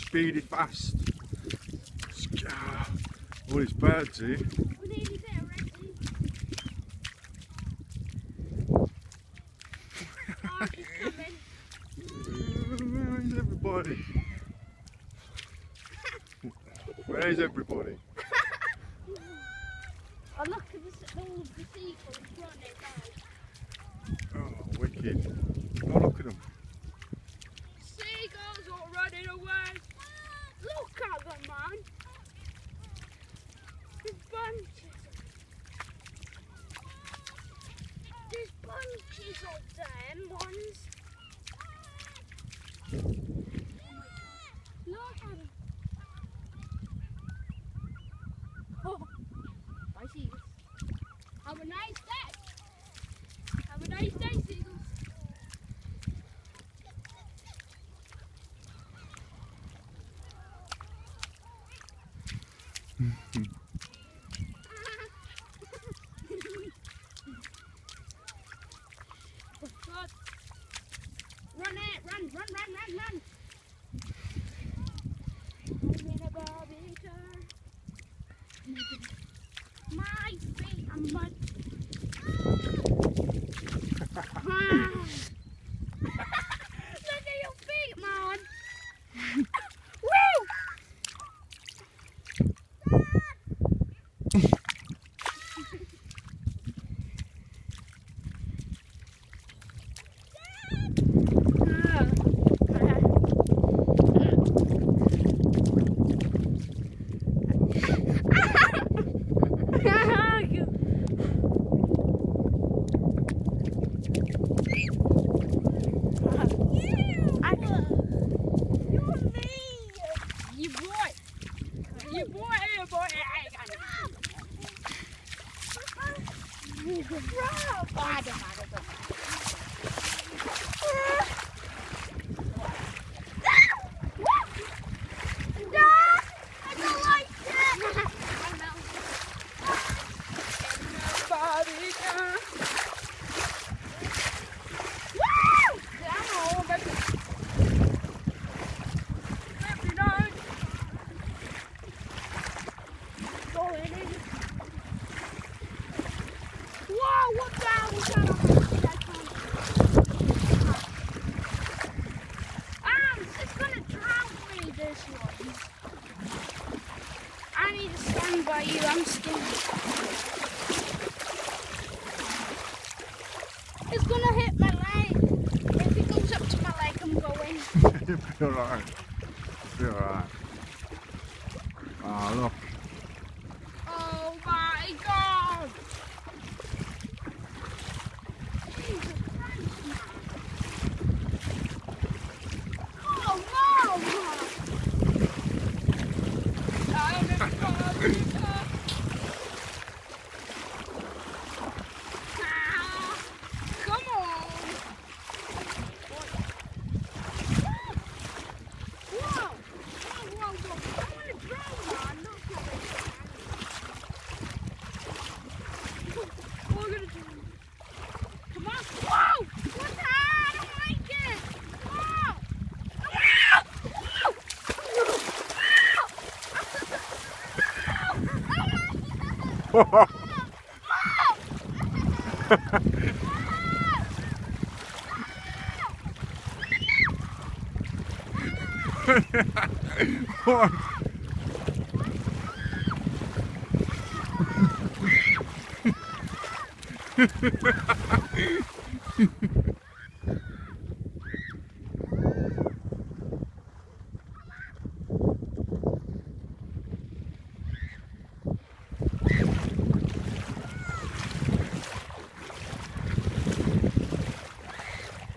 speedy fast. All these birds here. We're nearly there already. Oh, she's coming. Where is everybody? Where is everybody? Oh, look at all of the seagulls running by. Oh, wicked. Oh, look at them. Seagulls are running away. Look at them, man. There's bunches of them ones. Look at them. Oh, I see you. Have a nice day. Have a nice day, seagulls. Run it, run. I'm in a Barbie car. My feet are mud. Look at your feet, man. Woo! What the hell was that? It's gonna drown me, this one. I need to stand by you, I'm scared. It's gonna hit my leg. If it goes up to my leg, I'm going. You'll be alright. You'll be alright. Ah, look. Oh my God! What?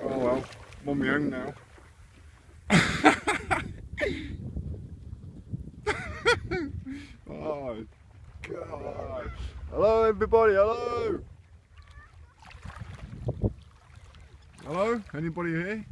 Oh well, I'm on my own now. Oh God. Hello everybody, hello! Hello? Anybody here?